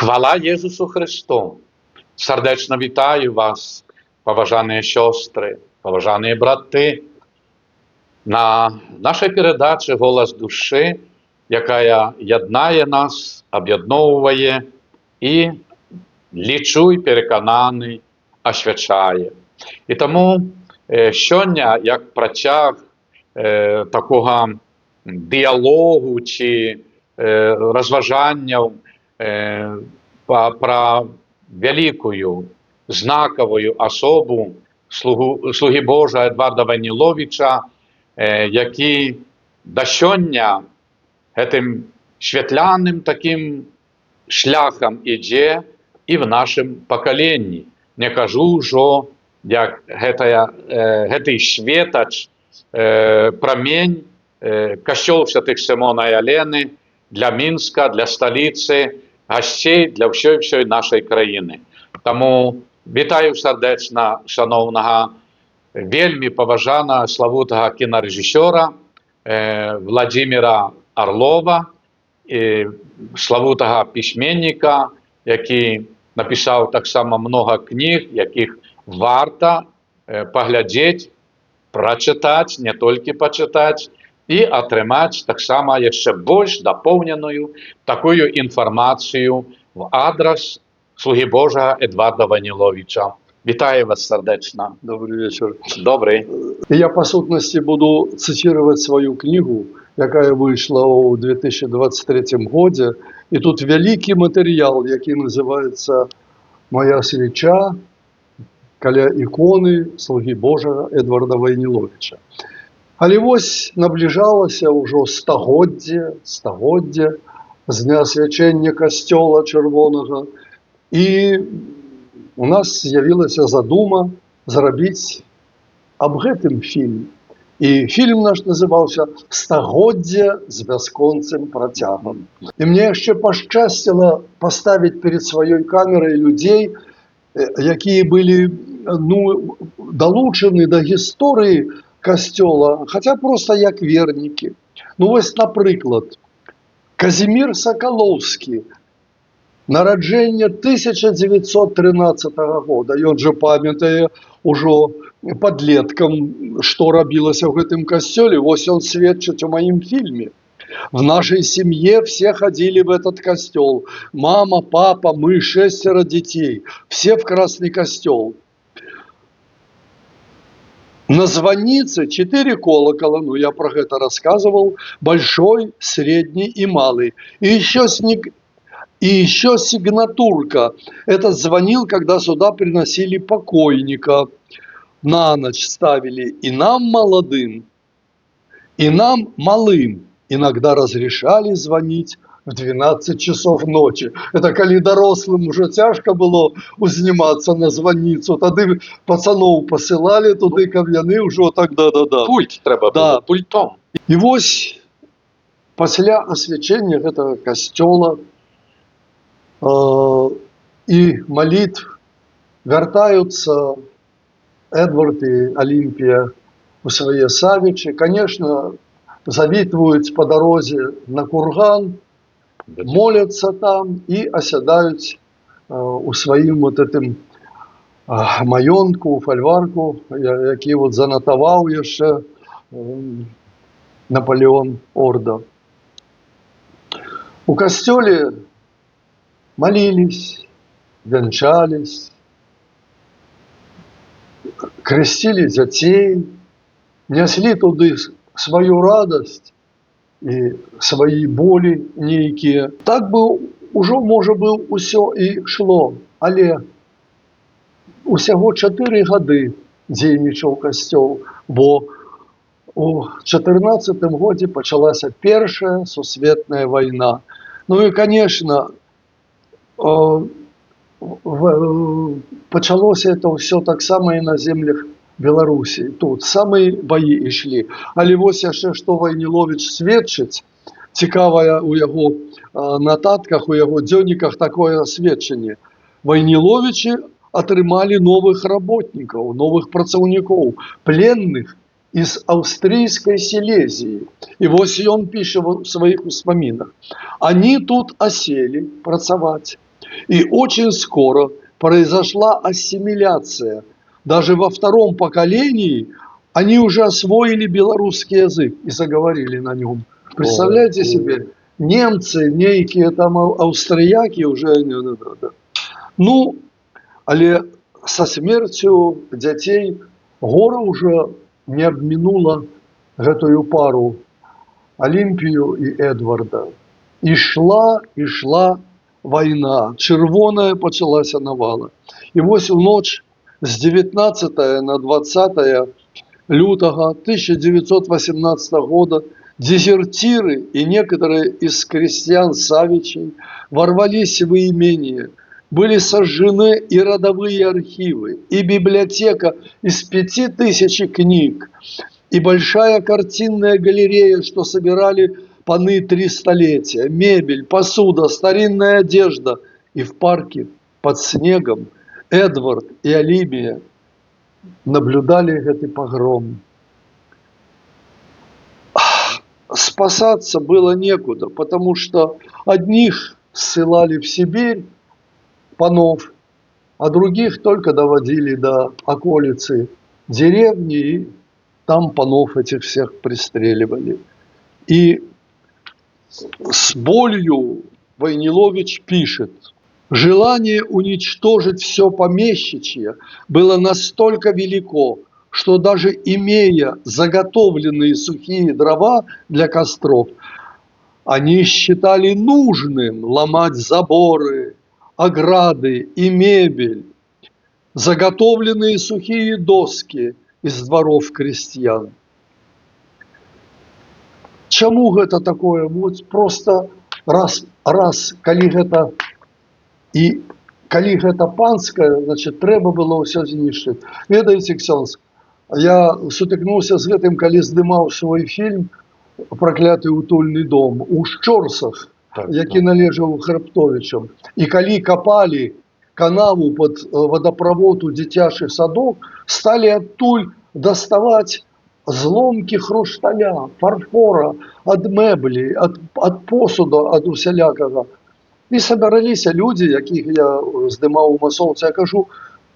Хвала Єсусу Христу! Сердечно вітаю вас, поважані сестри, поважані брати, на нашій передачі «Голос душі», яка єднає нас, об'єдновує і, лічуй, переконаний, освячає. І тому сьогодні, як протяг такого діалогу чи розважання про великую, знаковую особу слуги Божа Едварда Войніловича, який до сьогодні цим світляним таким шляхом іде і в нашому поколенні. Не кажу, що як цей світоч, промінь, костел Святих Симона і Олени для Мінська, для столиці, гостей, для всієї нашої країни. Тому вітаю сердечно шановного, вельми поважаного, славутого кінорежисера Владимира Орлова, славутого письменника, який написав так само много книг, яких варто поглядіти, прочитати, не тільки почитати, і отримати так само ще більш доповнену таку інформацію в адрес слуги Божого Едварда Войніловича. Вітаю вас сердечно. Добрый вечер. Добрий. Я по сутности буду цитировать свою книгу, якая вышла у 2023 году. И тут великий материал, який называется «Моя свеча каля иконы слуги Божого Едварда Войніловича». Але вось наближалася ўжо стагоддзе з дня свячэння касцёла чырвонага, і у нас з'явілася задума зрабіць аб гэтым фільм. І фільм наш называўся «Стагоддзе з бясконцым працягам». І мне яшчэ пашчасціла паставіць перед сваёй камерай людзей, якія былі далучаны да гісторыі касцёла, хаця проста як вернікі. Вось, напрыклад, Казімір Сакалоўскі, нараджэнне 1913 года. Ён жа памятае ўжо падлеткам, што рабілася ў гэтым касцёле. Вось ён сведчыць у маім фільме. В нашей семье все ходили в этот костел. Мама, папа, мы 6 детей. Все в Красный костел. На звоннице 4 колокола, я про это рассказывал, большой, средний и малый. И еще сигнатурка. Это звонил, когда сюда приносили покойника. На ночь ставили и нам молодым, и нам малым. Иногда разрешали звонить в 12 часов ночи. Это коли дорослым уже тяжко было узниматься на звонницу, тады пацанов посылали туды, каб яны ўжо так да-да-да. Пульт треба было, пультом. І вось пасля асвячэння гэтага касцёла і молитв вяртаюцца Эдвард и Олимпия у свае савічы. Конечно, завітваюць по дорозе на курган, моляцца там і асядаюць у сваім вот этим маёнтку, фальварку, які вот занатаваў яшчэ Наполеон Орда. У касцёле молились, вянчались, крестили дзяцей, несли туды свою радость и свои боли нейкие. Так бы уже, может быть, усё и шло. Але усяго 4 годы дзейнічаў касцёл, бо у 14 годзе пачалася Першая сусветная война. И, конечно, пачалося это все так само и на землях Беларусі. Тут самыя баі ішлі. Але вось яшчэ што Войнілович сведчыць, цікавае у яго нататках, у яго дзённіках такое сведчанне. Войніловичы атрымалі новых работнікаў, новых працаўнікоў, пленных из австрийской Силезии. И вось ён піша в своих успамінах. Они тут осели працаваць. И очень скоро произошла ассимиляция. Даже во втором поколении они уже освоили белорусский язык и заговорили на нем. Представляете себе, немцы, некие там австрияки уже... Ну, але со смерцю дзяцей гора уже не абмінула гэтую пару Алімпію і Эдварда. Ішла вайна, чырвоная пачалася навала. І вось у ноч з 19 на 20 лютага 1918 года дезертиры и некоторые из крестьян Савичей ворвались в имение. Были сожжены и родовые архивы, и библиотека из 5000 книг, и большая картинная галерея, что собирали паны 3 столетия, мебель, посуда, старинная одежда. И в парке под снегом Эдвард и Алімія наблюдали этот погром. Спасаться было некуда, потому что одних ссылали в Сибирь, панов, а других только доводили до околицы деревни, и там панов этих всех пристреливали. И с болью Войнилович пишет: «Желание уничтожить все помещичье было настолько велико, что даже имея заготовленные сухие дрова для костров, они считали нужным ломать заборы, ограды и мебель, заготовленные сухие доски из дворов крестьян». Чаму гэта такое? Вот просто раз калі гэта і калі гэта панскае, значит, трэба было ўсё знішчыць. Ведаеце, ксёндз, я сутыкнуўся з гэтым, калі здымаў свой фільм «Пракляты утульны дом» у Шчорсах, які належаў Храбтовічам. І калі капалі канаву под водопровод у дзіцячы садок, сталі адтуль даставаць зломки хрусталя, фарфора, ад мэблі, ад посуда, ад усялякага. І сабраліся людзі, якіх я здымаў у масоўцы. Я кажу: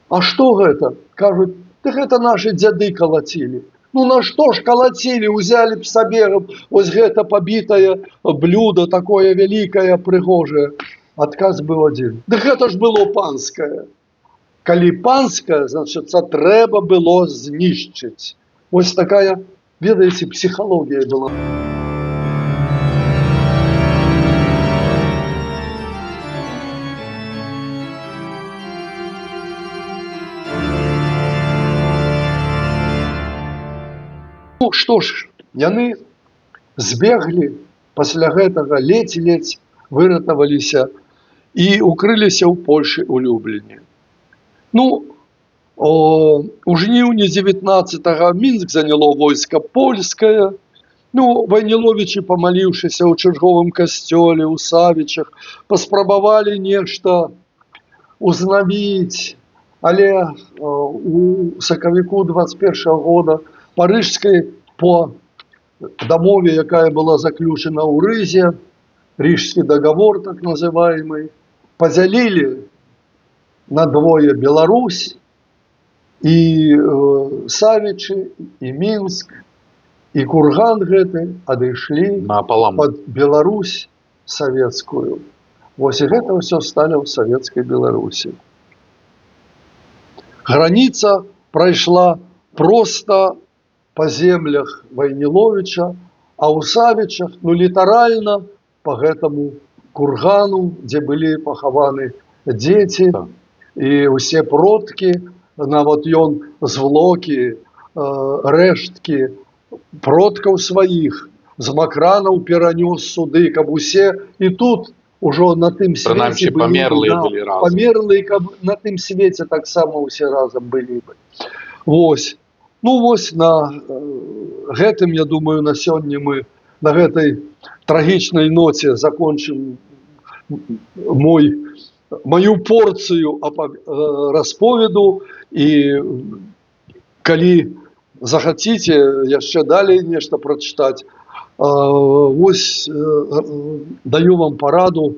а што гэта? Кажуць: дык гэта нашы дзяды калацілі. Ну на што ж калацілі? Узялі б сабе вось гэта пабітае блюдо, такое вялікае, прыгожае. Адказ быў адзін: дык гэта ж было панскае. Калі панскае, значыць, трэба было знішчыць. Вось такая, ведаеце, психология была. Ну што ж, яны збеглі пасля гэтага, ледзь-ледзь выратаваліся і укрыліся ў Польшы, у Любліне. Ну, у жніўні 19-го Мінск заняло войска польскае. Ну, Войниловичи, помолившися ў чарговым касцёле, у Савічах, паспрабавалі нешта узнавіць, але у сакавіку 21-го года парыжскай по дамове, якая была заключена ў Рызе, Рижский договор так называемый, подзялілі на двое Беларусь, и Савічы, и Минск, и курган гэты адышлі под Беларусь советскую. Вось і гэта ўсё сталі ў советской Беларусі. Граница пройшла просто по землях Войниловича, а у Савічах, ну, літаральна по гэтаму кургану, где были пахаваны дети и усе продки. Нават ён звлокі, рэшткі продкаў сваіх з Макранаў перанёс суды, каб усе і тут ужо на тым свеце памерлыя, каб на тым свеце таксама усе разам былі бы. Вось. Ну вось на гэтым, я думаю, на сёння мы на гэтай трагічнай ноце закончым мою порцию расповеду, и калі захотите яшчэ далей нешта прочитать, вось даю вам пораду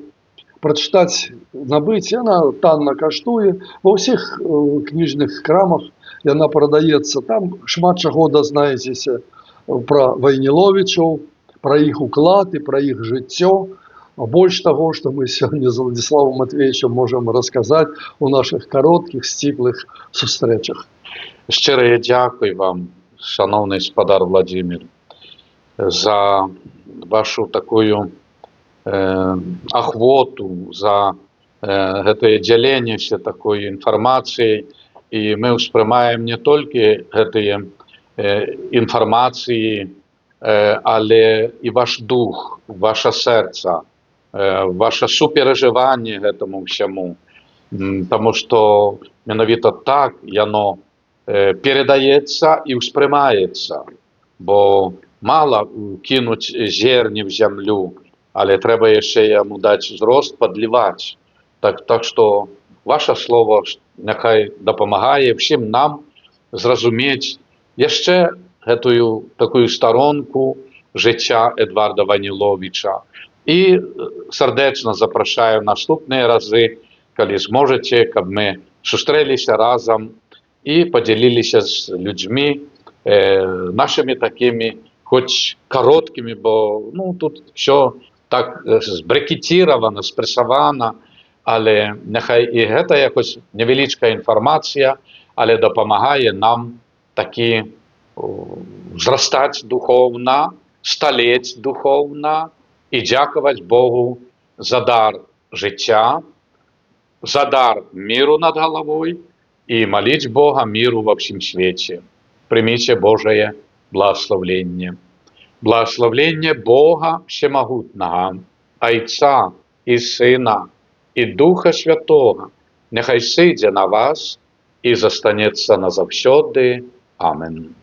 прачытаць, набыць, яна танна каштуе. Ва ўсіх кніжных крамах яна прадаецца. Там шмат чаго дазнаецеся пра Вайніловічаў, пра іх уклад і пра іх жыццё. Больш таго, што мы сёння з Владзіславам Матвеевичам можам расказаць у нашых кароткіх, сціплых сустрэчах. Шчырае дзякуй вам, шановны спадар Владзімір, за вашу такую ахвоту, за гэтае дзяленне такой інфармацыяй. І мы ўспрымаем не толькі гэтыя інфармацыі, але і ваш дух, ваша сэрца, ваше суперажыванне гэтаму ўсяму. Таму што менавіта так яно перадаецца і ўспрымаецца. Бо мала кінуць зерні в зямлю, але трэба яшчэ яму даць зрост, падліваць. Так што ваше слово няхай дапамагае ўсім нам зразумець яшчэ гэтую такую старонку жыцця Эдварда Вайніловіча. І сардэчна запрашаю наступныя разы, калі зможаце, каб мы сустрэліся разам і падзяліліся з людзьмі нашымі такімі, хоць кароткімі, бо тут все так збрэкеціравана, спрэсавана, але няхай і гэта якось невялічкая інфармацыя, але дапамагае нам такі узрастаць духоўна, сталець духоўна і дзякаваць Богу за дар жыцця, за дар міру над галавой і маліць Бога міру ва ўсім свеце. Прыміце Божае благословленне. Благословленне Бога Всемагутнага, Айца і Сына і Духа Святога, няхай сыдзе на вас і застанецца назаўсёды. Амен.